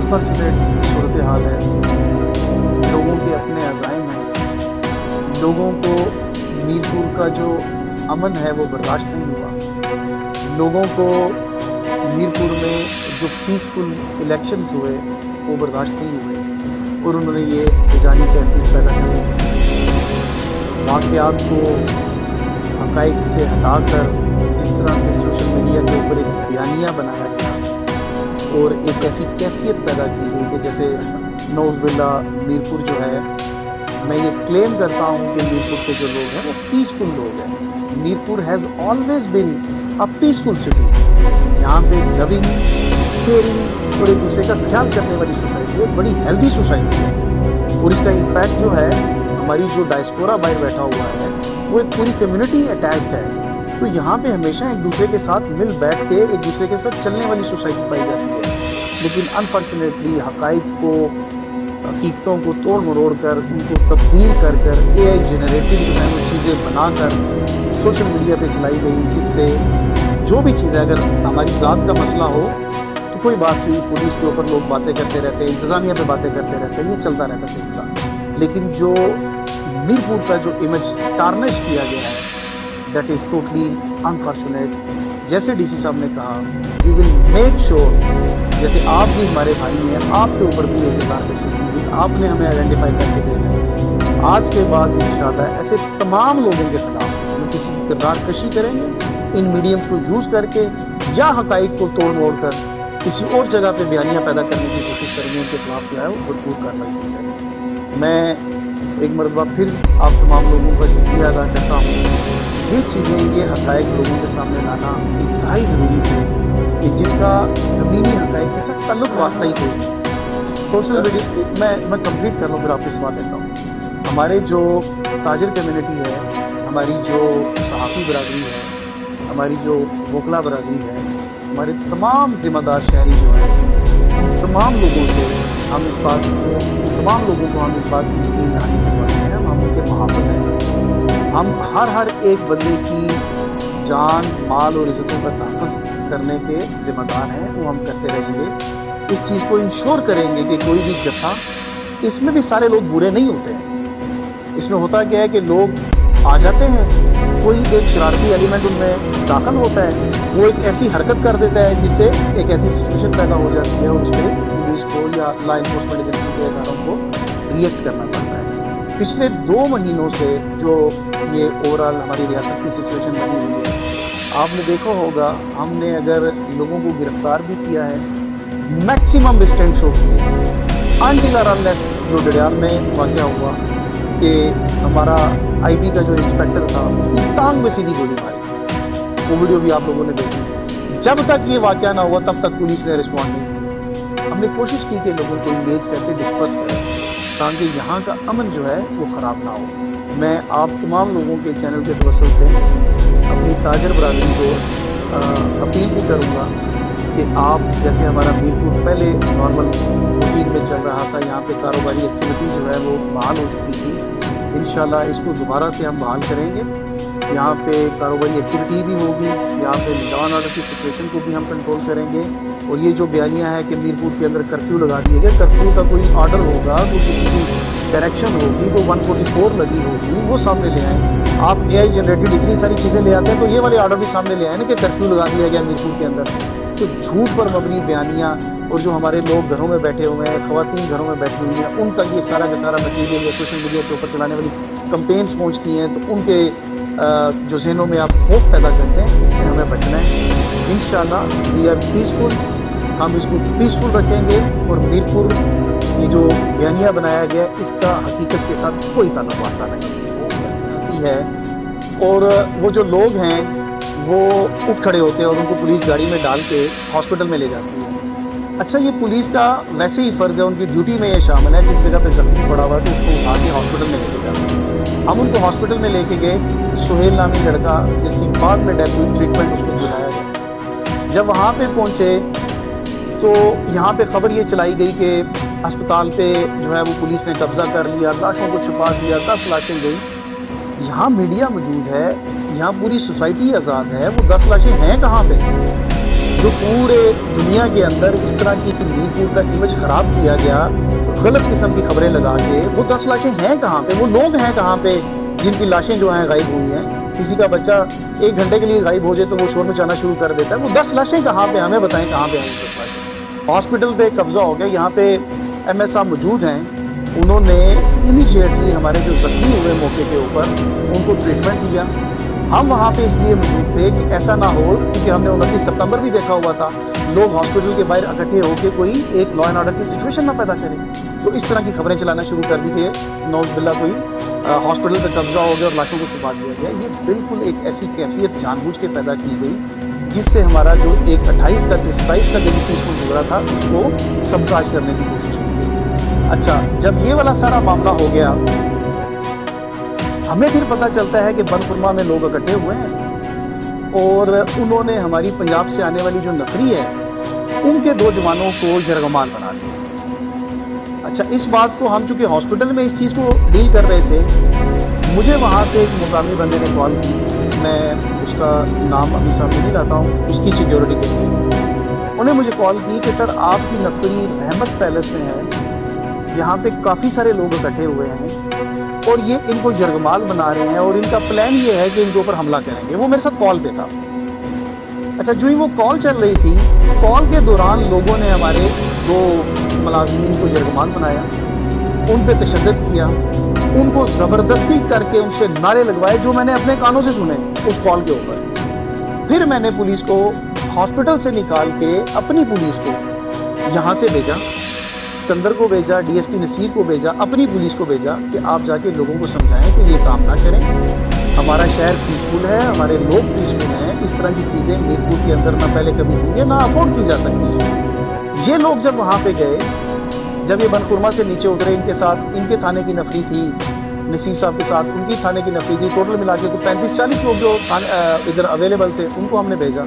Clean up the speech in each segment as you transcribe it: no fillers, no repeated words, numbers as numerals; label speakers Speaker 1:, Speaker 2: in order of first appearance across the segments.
Speaker 1: Unfortunate सूरत हाल है। लोगों के अपने अज़ाइम हैं। लोगों को मीरपुर का जो अमन है वो बर्दाश्त नहीं हुआ। लोगों को मीरपुर में जो पीसफुल इलेक्शंस हुए वो बर्दाश्त नहीं हुए और उन्होंने ये बेजानी कैफियत पैदा की। वाक़यात को हक़ाइक़ से हटाकर जिस तरह से सोशल मीडिया के ऊपर एक बयानिया बनाया गया और एक ऐसी कैफियत पैदा की गई कि जैसे नौज़ बिल्लाह मीरपुर जो है, मैं ये क्लेम करता हूँ कि मीरपुर के जो लोग हैं वो पीसफुल लोग हैं। Mirpur has always been a peaceful city. यहाँ पे लविंग, केयरिंग और एक दूसरे का ख्याल करने वाली सोसाइटी है, बड़ी हेल्दी सोसाइटी है। और इसका इम्पैक्ट जो है, हमारी जो डायस्पोरा बाहर बैठा हुआ है वो एक पूरी कम्युनिटी अटैच्ड है। तो यहाँ पे हमेशा एक दूसरे के साथ मिल बैठ के एक दूसरे के साथ चलने वाली सोसाइटी पाई जाती है। लेकिन अनफॉर्चुनेटली हकीकतों को तोड़ मरोड़ कर, उनको तब्दील कर AI जनरेटेड जो है वो चीज़ें बनाकर सोशल मीडिया पे चलाई गई, जिससे जो भी चीज़ है, अगर हमारी ज़ात का मसला हो तो कोई बात नहीं, पुलिस के ऊपर लोग बातें करते रहते हैं, इंतज़ामिया पे बातें करते रहते हैं, ये चलता रहता सिलसिला। लेकिन जो मीरपुर का जो इमेज टारनिश किया गया है, दैट इज़ टोटली अनफॉर्चुनेट। जैसे DC साहब ने कहा, वी विल मेक श्योर, जैसे आप भी हमारे भाई हैं, आपके ऊपर भी एक कारकर्दगी की गई, आपने हमें आइडेंटिफाई करके देना है। आज के बाद इंशाअल्लाह ऐसे तमाम लोगों के खिलाफ जो किसी की किरदारकशी करेंगे, इन मीडियम्स को यूज़ करके या हक़ाइक़ को तोड़ मोड़ कर किसी और जगह पे बयानियाँ पैदा करने की कोशिश करेंगे, उनके खिलाफ जो है वो भरपूर कार्रवाई की जाएगी। मैं एक मरतबा फिर आप तमाम लोगों का शुक्रिया अदा करता हूँ। ये चीज़ें, ये हक़ाइक़ लोगों के सामने लाना इंतहाई ज़रूरी थे कि जिनका ज़मीनी हक़ाइक़ के साथ ताल्लुक़ वास्ता ही कोई सोशल मीडिया। मैं कंप्लीट कर लूँ फिर आपसे सवाल लेता हूँ। हमारे जो ताजिर कम्युनिटी है, हमारी जो सहाफ़ी बरादरी है, हमारी जो वकला बरादरी है, हमारे तमाम ज़िम्मेदार शहरी जो हैं, तमाम लोगों से हम इस बात को, तमाम लोगों को हम इस बात की यकीन दहानी करवाते हैं, हम उनके मुहाफ़िज़ हैं। हम हर एक बंदे की जान, माल और इज़्ज़तों का तहफ़्फ़ुज़ करने के ज़िम्मेदार हैं, वो हम करते रहेंगे। इस चीज़ को इंश्योर करेंगे कि कोई भी जत्था, इसमें भी सारे लोग बुरे नहीं होते हैं। इसमें होता क्या है कि लोग आ जाते हैं, कोई एक शरारती एलिमेंट उनमें दाखिल होता है, वो एक ऐसी हरकत कर देता है जिससे एक ऐसी सिचुएशन पैदा हो जाती है और उस पर पुलिस को या लॉ इन्फोर्समेंट एजेंसी के इदारों को रिएक्ट करना पड़ता है। पिछले 2 महीनों से जो ये ओवरऑल हमारी रियासत की सिचुएशन बनी हुई है, आपने देखा होगा, हमने अगर लोगों को गिरफ्तार भी किया है, मैक्सिमम रिस्ट्रेंट शो किए अनटिल और अनलेस जो डडियाल में वाक़या हुआ कि हमारा IB का जो इंस्पेक्टर था, उसकी टांग में सीधी गोली मारी। वो वीडियो भी आप लोगों ने देखी। जब तक ये वाक़या ना हुआ तब तक पुलिस ने रिस्पॉन्ड नहीं किया। हमने कोशिश की कि लोगों को इंगेज करके डिस्कस करें ताकि यहाँ का अमन जो है वो ख़राब ना हो। मैं आप तमाम लोगों के चैनल के तवज्जुह से अपनी ताजर बरादरी को अपील भी करूँगा कि आप, जैसे हमारा मीरपुर पहले नॉर्मल रूटीन में चल रहा था, यहाँ पे कारोबारी एक्टिविटी जो है वो बहाल हो चुकी थी, इंशाल्लाह इसको दोबारा से हम बहाल करेंगे। यहाँ पे कारोबारी एक्टिविटी भी होगी, यहाँ पे लॉ एंड ऑर्डर की सिचुएशन को भी हम कंट्रोल करेंगे। और ये जो बयानियाँ है कि मीरपुर के अंदर कर्फ्यू लगा दिए गए, कर्फ्यू का कोई ऑर्डर होगा, कोई किसी की डायरेक्शन होगी, वो 144 लगी होगी, वो सामने ले आएँ। आप AI जनरेटेड इतनी सारी चीज़ें ले आते हैं, तो ये वाले ऑर्डर भी सामने ले आए ना कि कर्फ्यू लगा दिया गया मीरपुर के अंदर। तो झूठ पर मबनी बयानियाँ, और जो हमारे लोग घरों में बैठे हुए हैं, ख़वातीन घरों में बैठी हुई हैं, उन तक ये सारा का सारा मटीरियल या सोशल मीडिया के ऊपर चलाने वाली कंपेन्स पहुँचती हैं, तो उनके जो ज़हनों में आप खौफ पैदा करते हैं, इससे हमें बचना है। इंशाअल्लाह वी आर पीसफुल, हम इसको पीसफुल रखेंगे। और मीरपुर ये जो बयानिया बनाया गया, इसका हकीकत के साथ कोई ताल्लुक़ वास्ता नहीं है। और वो जो लोग हैं वो उठ खड़े होते हैं और उनको पुलिस गाड़ी में डाल के हॉस्पिटल में ले जाती है। अच्छा, ये पुलिस का वैसे ही फ़र्ज़ है, उनकी ड्यूटी में ये शामिल है, किस जगह पे ज़ख्मी पड़ा हुआ है तो उसको उठा के हॉस्पिटल में लेके जाते हैं। हम उनको हॉस्पिटल में लेके गए, सुहेल नामी लड़का जिसकी बाद में डेथ हुई, ट्रीटमेंट उसको दिलाया गया। जब वहाँ पे पहुँचे तो यहाँ पे खबर ये चलाई गई कि अस्पताल पे जो है वो पुलिस ने कब्ज़ा कर लिया, लाशों को छुपा दिया, 10 लाशें गई। यहाँ मीडिया मौजूद है, यहाँ पूरी सोसाइटी आज़ाद है, वो 10 लाशें हैं कहाँ पे? जो पूरे दुनिया के अंदर इस तरह की मीरपुर का इमेज ख़राब किया गया गलत किस्म की खबरें लगा के, वो 10 लाशें हैं कहाँ पे, वो लोग हैं कहाँ पे जिनकी लाशें जो हैं गायब हुई हैं। किसी का बच्चा 1 घंटे के लिए गायब हो जाए तो वो शोर मचाना शुरू कर देता है। वो 10 लाशें कहाँ पे, हमें बताएं कहाँ पे हैं 10 लाशें। हॉस्पिटल पे कब्जा हो गया, यहाँ पे MS साहब मौजूद हैं, उन्होंने इमीडिएटली हमारे जो जख्मी हुए मौके के ऊपर उनको ट्रीटमेंट दिया। हम वहाँ पे इसलिए मौजूद थे कि ऐसा ना हो, क्योंकि हमने 29 सितंबर भी देखा हुआ था, लोग हॉस्पिटल के बाहर इकट्ठे होकर कोई एक लॉ एंड ऑर्डर की सिचुएशन ना पैदा करें। तो इस तरह की खबरें चलाना शुरू कर दी कि नौज़बिल्ला कोई हॉस्पिटल पर कब्जा हो गया और लाशों को छुपा दिया गया। ये बिल्कुल एक ऐसी कैफियत जानबूझ के पैदा की गई जिससे हमारा जो एक 27 का दिन पीसफुल गुजरा था उसको सबकाज करने की कोशिश की गई। अच्छा, जब ये वाला सारा मामला हो गया, हमें फिर पता चलता है कि बनकुरमा में लोग इकट्ठे हुए हैं और उन्होंने हमारी पंजाब से आने वाली जो नफरी है उनके 2 जवानों को जरगमान बना दिया। अच्छा, इस बात को हम चूँकि हॉस्पिटल में इस चीज़ को डील कर रहे थे, मुझे वहाँ से एक मुकामी बंदे ने कॉल की, मैं उसका नाम अभी सामने नहीं लाता हूँ उसकी सिक्योरिटी के लिए। उन्हें मुझे कॉल की कि सर आपकी नफरी रहमत पैलेस में है, यहाँ पे काफ़ी सारे लोग इकट्ठे हुए हैं और ये इनको जरगमाल बना रहे हैं और इनका प्लान ये है कि इनके ऊपर हमला करेंगे। वो मेरे साथ कॉल पे था। अच्छा, जो ही वो कॉल चल रही थी, कॉल के दौरान लोगों ने हमारे 2 मुलाजिमीन को जरगमाल बनाया, उन पे तशद्दुद किया, उनको ज़बरदस्ती करके उनसे नारे लगवाए जो मैंने अपने कानों से सुने उस कॉल के ऊपर। फिर मैंने पुलिस को हॉस्पिटल से निकाल के अपनी पुलिस को यहाँ से भेजा, सिकंदर को भेजा, DSP नसीर को भेजा, अपनी पुलिस को भेजा कि आप जाके लोगों को समझाएं कि ये काम ना करें। हमारा शहर पीसफुल है, हमारे लोग पीसफुल हैं, इस तरह की चीज़ें मीरपुर के अंदर ना पहले कभी हुई है ना अफोर्ड की जा सकती है। ये लोग जब वहाँ पे गए, जब ये बनकुरमा से नीचे उतरे, इनके साथ इनके थाने की नफरी थी, नसीर साहब के साथ उनकी थाने की नफरी थी, टोटल मिला के 35-40 लोग जो इधर अवेलेबल थे उनको हमने भेजा।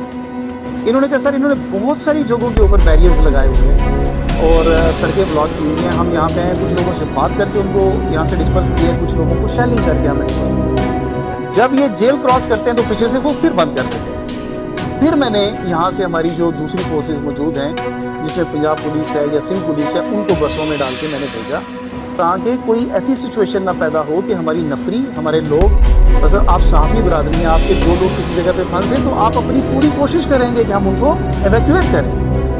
Speaker 1: इन्होंने कहा सर इन्होंने बहुत सारी जगहों के ऊपर बैरियर्स लगाए हुए हैं और सड़कें ब्लॉक की हुई हैं, हम यहाँ पे हैं, कुछ लोगों से बात करके उनको यहाँ से डिस्पर्स किए, कुछ लोगों को शैलिंग करके हमें डिस्पर्स किया। जब ये जेल क्रॉस करते हैं तो पीछे से वो फिर बंद कर देते हैं। फिर मैंने यहाँ से हमारी जो दूसरी फोर्सेज मौजूद हैं जिसमें पंजाब पुलिस है या सिंध पुलिस है, उनको बसों में डाल के मैंने भेजा ताकि कोई ऐसी सिचुएशन ना पैदा हो कि हमारी नफरी, हमारे लोग, अगर आप सहाफ़ी बरादरी हैं, आपके 2 लोग किसी जगह पे फंसे तो आप अपनी पूरी कोशिश करेंगे कि हम उनको एवैक्यूएट करें।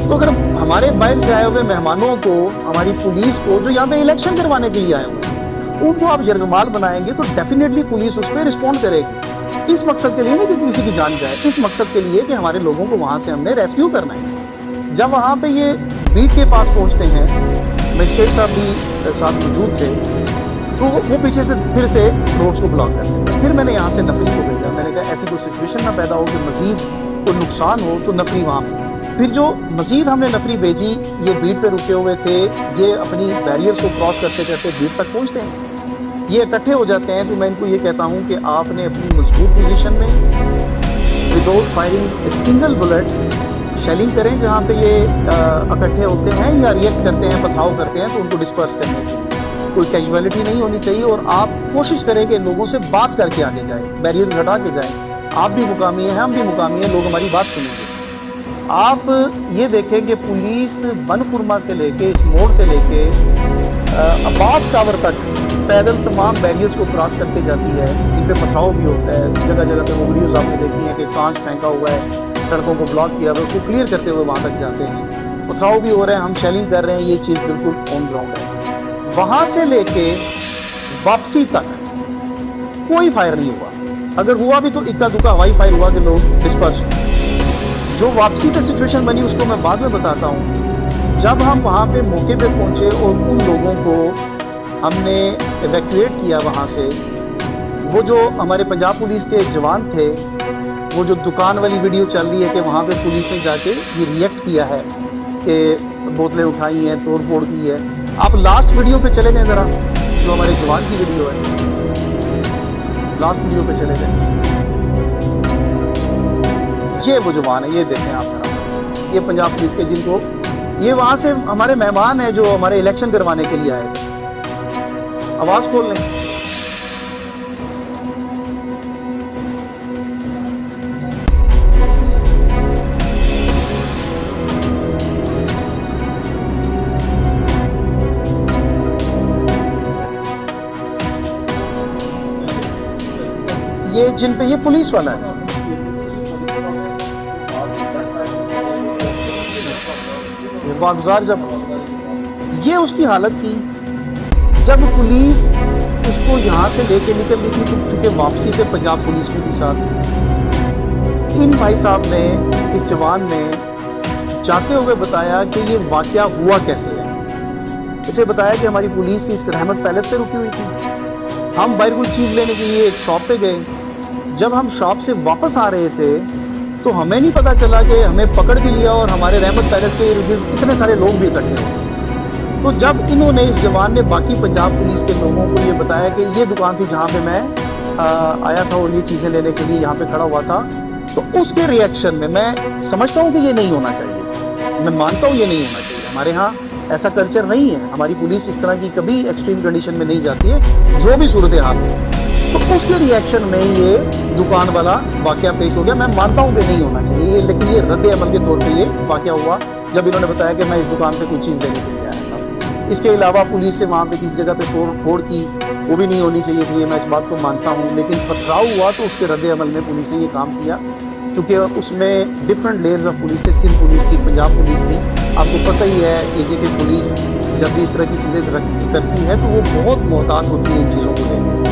Speaker 1: तो अगर हमारे बाहर से आए हुए मेहमानों को, हमारी पुलिस को जो यहाँ पे इलेक्शन करवाने के लिए आए हुए हैं, उनको आप जरगमाल बनाएंगे तो डेफिनेटली पुलिस उस पर रिस्पॉन्ड करेगी। इस मकसद के लिए नहीं कि किसी की जान जाए, इस मकसद के लिए कि हमारे लोगों को वहाँ से हमने रेस्क्यू करना है। जब वहाँ पे ये बीट के पास पहुँचते हैं, मजिस्ट्रेट साहब भी साथ मौजूद थे, तो वो पीछे से फिर से रोड्स को ब्लॉक करते थे। फिर मैंने यहाँ से नफरी को भेजा, मैंने कहा ऐसी कोई सिचुएशन ना पैदा हो कि मज़ीद कोई नुकसान हो तो नफरी वहाँ पर। फिर जो मज़ीद हमने नफरी भेजी, ये बीट पे रुके हुए थे, ये अपनी बैरियर्स को क्रॉस करते करते बीट तक पहुँचते हैं, ये इकट्ठे हो जाते हैं। तो मैं इनको ये कहता हूँ कि आपने अपनी मजबूत पोजीशन में without firing a single bullet shelling करें जहाँ पे ये इकट्ठे होते हैं या रिएक्ट करते हैं, पथराव करते हैं, तो उनको डिस्पर्स करने की कोई कैजुअलिटी नहीं होनी चाहिए। और आप कोशिश करें कि लोगों से बात करके आगे जाएं, बैरियर्स हटा के जाएं। आप भी मुकामी हैं, हम भी मुकामी हैं, लोग हमारी बात सुनेंगे। आप ये देखें कि पुलिस बनकुरमा से लेके, इस मोड़ से लेके अब्बास टावर तक पैदल तमाम बैरियर्स को क्रॉस करके जाती है। इन पे पथराव भी होता है, जगह जगह पे वो वीडियोज़ आपने देखी हैं कि कांच फेंका हुआ है, सड़कों को ब्लॉक किया हुआ है, उसको क्लियर करते हुए वहाँ तक जाते हैं। पथराव भी हो रहे हैं, हम शेलिंग कर रहे हैं, ये चीज़ बिल्कुल ऑन ग्राउंड है। वहाँ से लेके वापसी तक कोई फायर नहीं हुआ, अगर हुआ भी तो इक्का दुक्का हवाई फायर हुआ कि लोग डिस्पर्स। जो वापसी पे सिचुएशन बनी उसको मैं बाद में बताता हूँ। जब हम वहाँ पे मौके पे पहुँचे और उन लोगों को हमने एवैक्यूएट किया वहाँ से, वो जो हमारे पंजाब पुलिस के जवान थे, वो जो दुकान वाली वीडियो चल रही है कि वहाँ पे पुलिस ने जाके ये रिएक्ट किया है कि बोतलें उठाई हैं, तोड़ फोड़ की है। आप लास्ट वीडियो पे चले गए ज़रा, जो हमारे जवान की वीडियो है, लास्ट वीडियो पे चले गए, ये वो जवान है, ये देखें आप जरा, ये पंजाब पुलिस के जिनको, ये वहाँ से हमारे मेहमान हैं जो हमारे इलेक्शन करवाने के लिए आए थे। आवाज़ खोल लें। یہ جن پہ یہ پولیس والا ہے. واگزار جب یہ اس کی حالت کی جب پولیس اس کو یہاں سے لے کے نکل رہی تھی چونکہ واپسی پہ پنجاب پولیس بھی تھی ساتھ. ان بھائی صاحب نے اس جوان نے جاتے ہوئے بتایا کہ یہ واقعہ ہوا کیسے ہے. اسے بتایا کہ ہماری پولیس اس رحمت پیلس پہ رکی ہوئی تھی. ہم باہر کوئی چیز لینے کے لیے ایک شاپ پہ گئے. جب ہم شاپ سے واپس آ رہے تھے تو ہمیں نہیں پتا چلا کہ ہمیں پکڑ بھی لیا اور ہمارے رحمت پیلس کے ارد گرد اتنے سارے لوگ بھی اکٹھے ہوئے. تو جب انہوں نے اس جوان نے باقی پنجاب پولیس کے لوگوں کو یہ بتایا کہ یہ دکان تھی جہاں پہ میں آیا تھا اور یہ چیزیں لینے کے لیے یہاں پہ کھڑا ہوا تھا, تو اس کے ریئیکشن میں سمجھتا ہوں کہ یہ نہیں ہونا چاہیے. میں مانتا ہوں یہ نہیں ہونا چاہیے. ہمارے ہاں ایسا کلچر نہیں ہے. ہماری پولیس اس طرح کی کبھی ایکسٹریم کنڈیشن میں نہیں جاتی ہے جو بھی صورتحال ہے. تو اس کے ریئیکشن میں یہ دکان والا واقعہ پیش ہو گیا. میں مانتا ہوں کہ نہیں ہونا چاہیے, لیکن یہ رد عمل کے طور پہ یہ واقعہ ہوا جب انہوں نے بتایا کہ میں اس دکان پہ کوئی چیز دینے کے لیے آیا تھا. اس کے علاوہ پولیس سے وہاں پہ کسی جگہ پہ پھوڑ کی وہ بھی نہیں ہونی چاہیے تھی, میں اس بات کو مانتا ہوں. لیکن پتھراؤ ہوا تو اس کے رد عمل میں پولیس نے یہ کام کیا, چونکہ اس میں ڈفرنٹ لیئرز آف پولیس تھے. سندھ پولیس تھی, پنجاب پولیس تھی. آپ کو پتہ ہی ہے اے جے کے پولیس جب بھی اس طرح کی چیزیں کرتی ہے تو وہ بہت محتاط ہوتی ہے ان چیزوں کو لے کے.